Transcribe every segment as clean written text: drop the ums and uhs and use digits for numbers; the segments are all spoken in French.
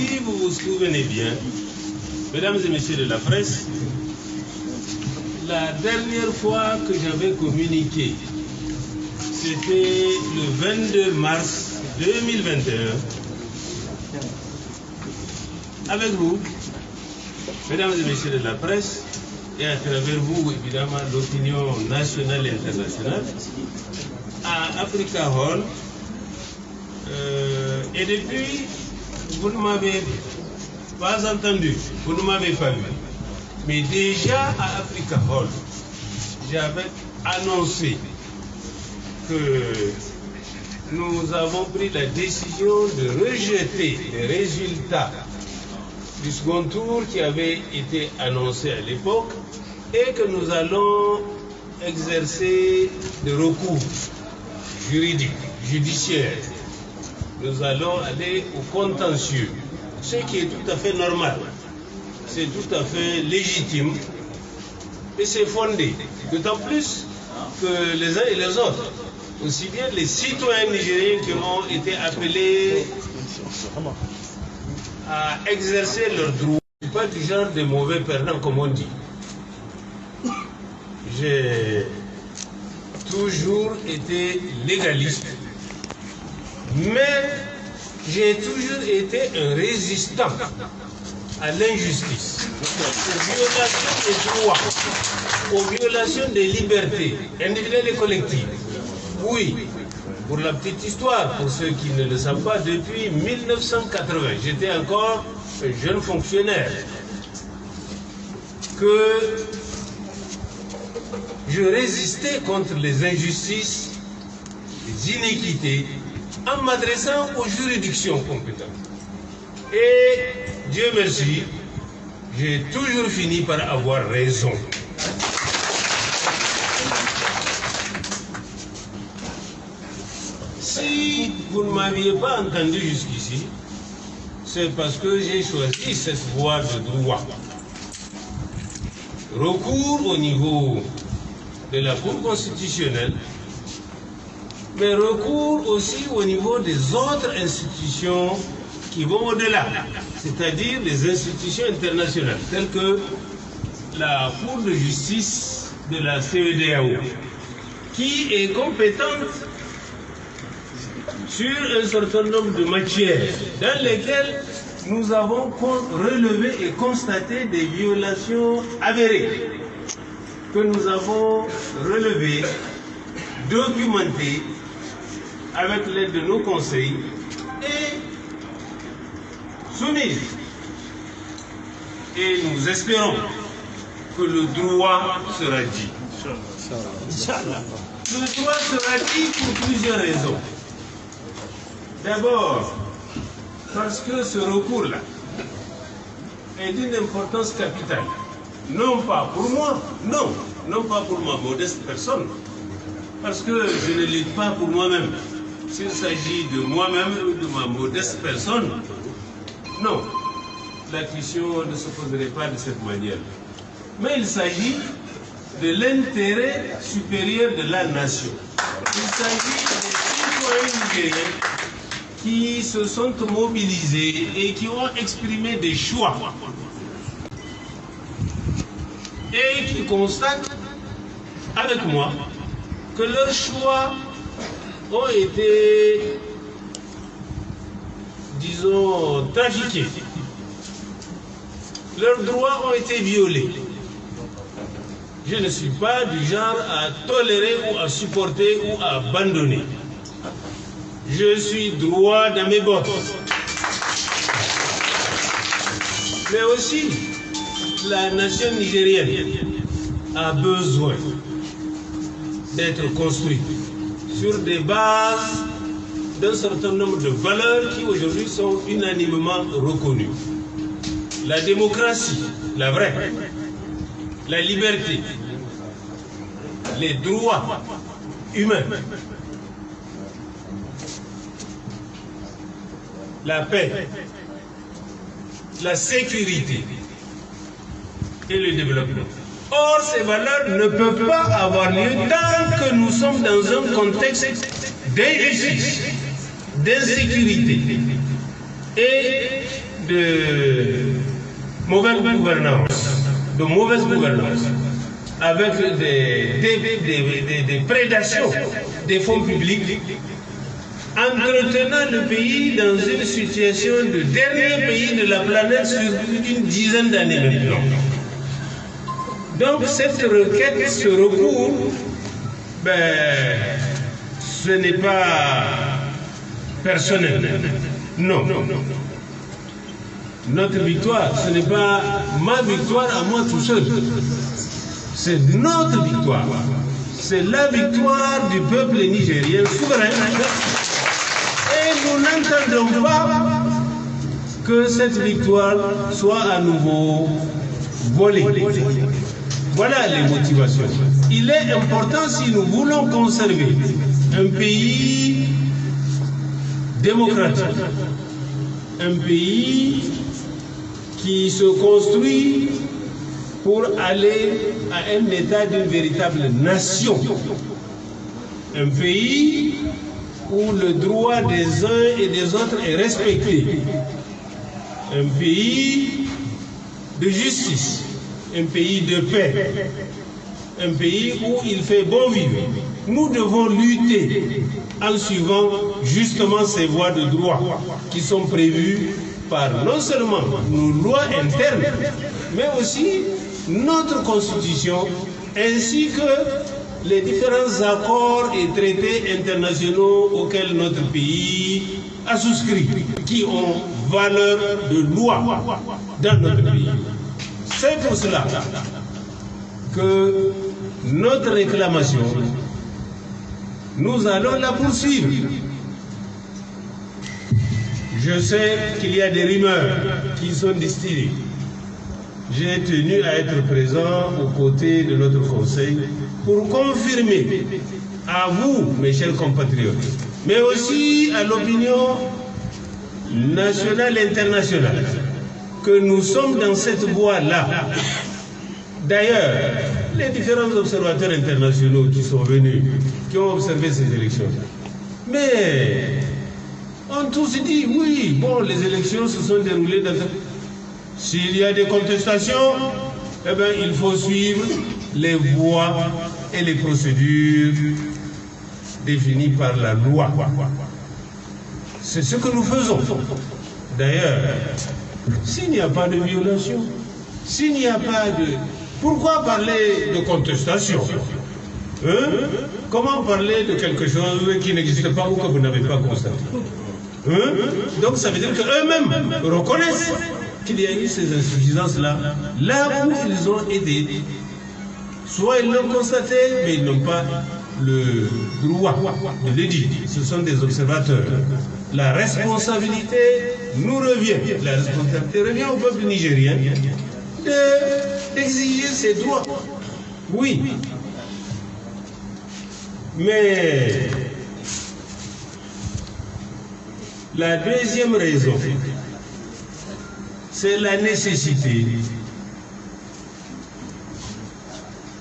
Si vous vous souvenez bien, mesdames et messieurs de la presse, la dernière fois que j'avais communiqué, c'était le 22 mars 2021, avec vous, mesdames et messieurs de la presse, et à travers vous, évidemment, l'opinion nationale et internationale, à Africa Hall. Et depuis, vous ne m'avez pas entendu, vous ne m'avez pas vu. Mais déjà à Africa Hall, j'avais annoncé que nous avons pris la décision de rejeter les résultats du second tour qui avait été annoncé à l'époque et que nous allons exercer des recours juridiques, judiciaires. Nous allons aller au contentieux, ce qui est tout à fait normal, c'est tout à fait légitime et c'est fondé. D'autant plus que les uns et les autres, aussi bien les citoyens nigériens qui ont été appelés à exercer leurs droits, je ne suis pas du genre de mauvais perdant comme on dit. J'ai toujours été légaliste, mais j'ai toujours été un résistant à l'injustice, aux violations des droits, aux violations des libertés individuelles et collectives. Oui, pour la petite histoire, pour ceux qui ne le savent pas, depuis 1980, j'étais encore un jeune fonctionnaire, que je résistais contre les injustices, les inéquités, en m'adressant aux juridictions compétentes. Et Dieu merci, j'ai toujours fini par avoir raison. Si vous ne m'aviez pas entendu jusqu'ici, c'est parce que j'ai choisi cette voie de droit. Recours au niveau de la Cour constitutionnelle, mais recours aussi au niveau des autres institutions qui vont au-delà, c'est-à-dire les institutions internationales, telles que la Cour de justice de la CEDEAO, qui est compétente sur un certain nombre de matières dans lesquelles nous avons relevé et constaté des violations avérées, que nous avons relevées, documentées avec l'aide de nos conseils et soumises. Et nous espérons que le droit sera dit. Le droit sera dit pour plusieurs raisons. D'abord, parce que ce recours-là est d'une importance capitale. Non pas pour moi, non pas pour ma modeste personne, parce que je ne lutte pas pour moi-même. S'il s'agit de moi-même ou de ma modeste personne, non, la question ne se poserait pas de cette manière. Mais il s'agit de l'intérêt supérieur de la nation. Il s'agit des citoyens nigériens qui se sont mobilisés et qui ont exprimé des choix et qui constatent avec moi que leurs choix ont été, disons, trafiqués. Leurs droits ont été violés. Je ne suis pas du genre à tolérer ou à supporter ou à abandonner. Je suis droit dans mes bottes. Mais aussi, la nation nigérienne a besoin d'être construite sur des bases d'un certain nombre de valeurs qui aujourd'hui sont unanimement reconnues. La démocratie, la vraie, la liberté, les droits humains, la paix, la sécurité et le développement. Or, ces valeurs ne peuvent pas avoir lieu tant que nous sommes dans un contexte d'injustice, d'insécurité et de mauvaise gouvernance, avec des prédations des fonds publics, entretenant le pays dans une situation de dernier pays de la planète sur une dizaine d'années maintenant. Donc cette requête, ce recours, ce n'est pas personnel. Non. Notre victoire, ce n'est pas ma victoire à moi tout seul. C'est notre victoire. C'est la victoire du peuple nigérien souverain. Et nous n'entendons pas que cette victoire soit à nouveau volée. Voilà les motivations. Il est important, si nous voulons conserver un pays démocratique, un pays qui se construit pour aller à un état d'une véritable nation, un pays où le droit des uns et des autres est respecté, un pays de justice, un pays de paix, un pays où il fait bon vivre. Nous devons lutter en suivant justement ces voies de droit qui sont prévues par non seulement nos lois internes, mais aussi notre constitution, ainsi que les différents accords et traités internationaux auxquels notre pays a souscrit, qui ont valeur de loi dans notre pays. C'est pour cela que notre réclamation, nous allons la poursuivre. Je sais qu'il y a des rumeurs qui sont distillées. J'ai tenu à être présent aux côtés de notre conseil pour confirmer à vous, mes chers compatriotes, mais aussi à l'opinion nationale et internationale, que nous sommes dans cette voie-là. D'ailleurs, les différents observateurs internationaux qui sont venus, qui ont observé ces élections, mais ont tous dit, oui, bon, les élections se sont déroulées dans... S'il y a des contestations, eh bien, il faut suivre les voies et les procédures définies par la loi. C'est ce que nous faisons. D'ailleurs, s'il n'y a pas de violation, s'il n'y a pas de... Pourquoi parler de contestation? Comment parler de quelque chose qui n'existe pas ou que vous n'avez pas constaté? Donc ça veut dire qu'eux-mêmes reconnaissent qu'il y a eu ces insuffisances-là, là où ils ont aidé. Soit ils l'ont constaté, mais ils n'ont pas le droit de le dire. Ce sont des observateurs. La responsabilité nous revient. La responsabilité revient au peuple nigérien d'exiger ses droits. Oui. Mais la deuxième raison, c'est la nécessité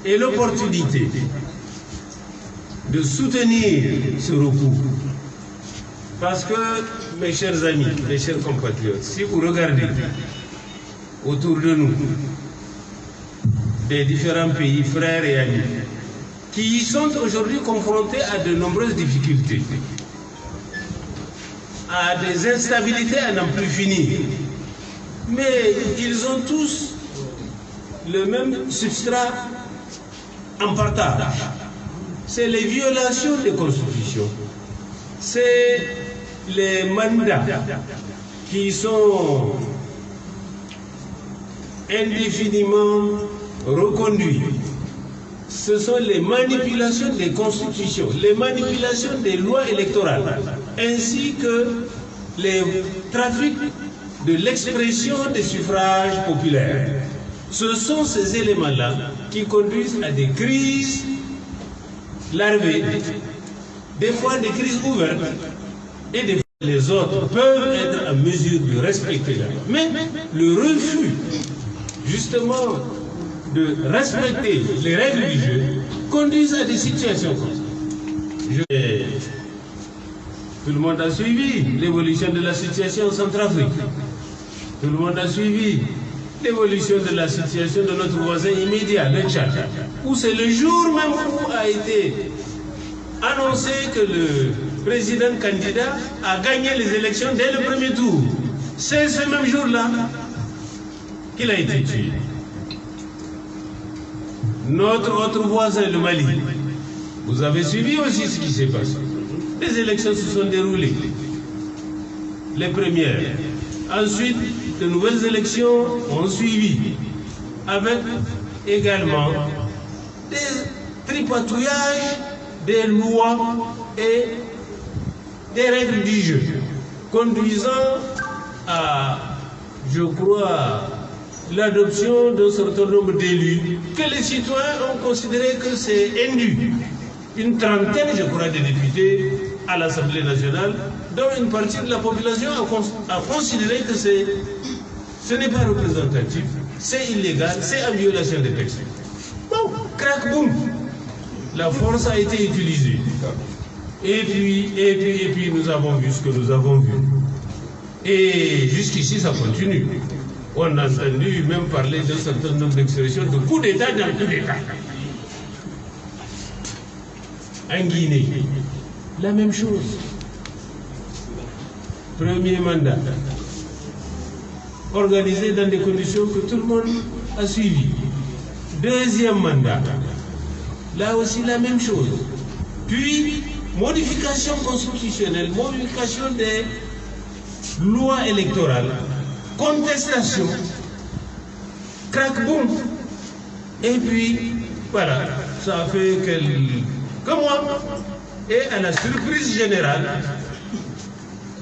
et l'opportunité de soutenir ce recours. Parce que, mes chers amis, mes chers compatriotes, si vous regardez autour de nous des différents pays, frères et amis, qui sont aujourd'hui confrontés à de nombreuses difficultés, à des instabilités à n'en plus finir, mais ils ont tous le même substrat en partage. C'est les violations des constitutions, c'est les mandats qui sont indéfiniment reconduits. Ce sont les manipulations des constitutions, les manipulations des lois électorales, ainsi que les trafics de l'expression des suffrages populaires. Ce sont ces éléments-là qui conduisent à des crises larvées, des fois des crises ouvertes, et des fois les autres peuvent être en mesure de respecter la loi. Mais le refus, justement, de respecter les règles du jeu conduisent à des situations comme ça. Tout le monde a suivi l'évolution de la situation en Centrafrique. Tout le monde a suivi l'évolution de la situation de notre voisin immédiat, le Tchad, où c'est le jour même où a été annoncé que le président candidat a gagné les élections dès le premier tour. C'est ce même jour-là qu'il a été tué. Notre autre voisin, le Mali, vous avez suivi aussi ce qui s'est passé. Les élections se sont déroulées. Les premières. Ensuite, de nouvelles élections ont suivi, avec également des tripatouillages, des lois et des règles du jeu, conduisant à, je crois, l'adoption d'un certain nombre d'élus que les citoyens ont considéré que c'est indu. Une trentaine, je crois, de députés à l'Assemblée nationale, dont une partie de la population a considéré que ce n'est pas représentatif, c'est illégal, c'est en violation des textes. Bon, crac, boum, la force a été utilisée. Et puis, nous avons vu ce que nous avons vu. Et jusqu'ici, ça continue. On a entendu même parler d'un certain nombre d'expressions de coup d'État dans coup d'État. En Guinée, la même chose. Premier mandat, organisé dans des conditions que tout le monde a suivies. Deuxième mandat, là aussi la même chose. Puis, modification constitutionnelle, modification des lois électorales, contestation, crac boum. Et puis, voilà, ça a fait quelques mois. Et à la surprise générale,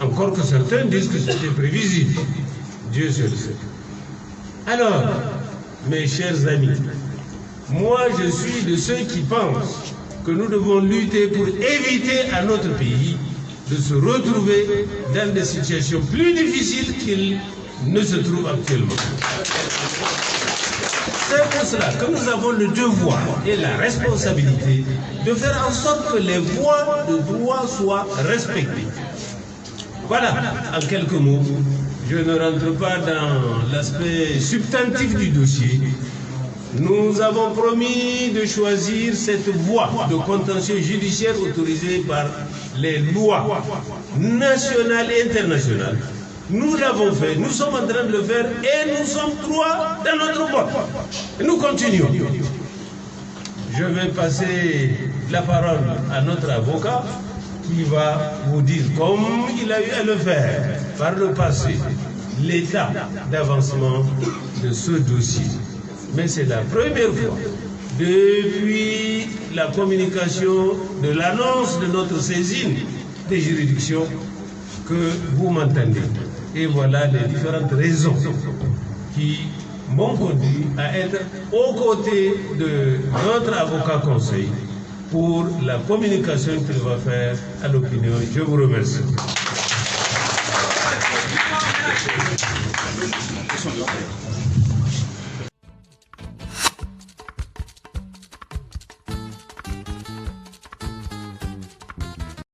encore que certains disent que c'était prévisible, Dieu seul sait. Alors, mes chers amis, moi je suis de ceux qui pensent que nous devons lutter pour éviter à notre pays de se retrouver dans des situations plus difficiles qu'il ne se trouve actuellement. C'est pour cela que nous avons le devoir et la responsabilité de faire en sorte que les voies de droit soient respectées. Voilà, en quelques mots, je ne rentre pas dans l'aspect substantif du dossier. Nous avons promis de choisir cette voie de contentieux judiciaire autorisée par les lois nationales et internationales. Nous l'avons fait, nous sommes en train de le faire et nous sommes trois dans notre boîte. Nous continuons. Je vais passer la parole à notre avocat qui va vous dire, comme il a eu à le faire par le passé, l'état d'avancement de ce dossier. Mais c'est la première fois depuis la communication de l'annonce de notre saisine des juridictions que vous m'entendez. Et voilà les différentes raisons qui m'ont conduit à être aux côtés de notre avocat conseil pour la communication qu'il va faire à l'opinion. Je vous remercie.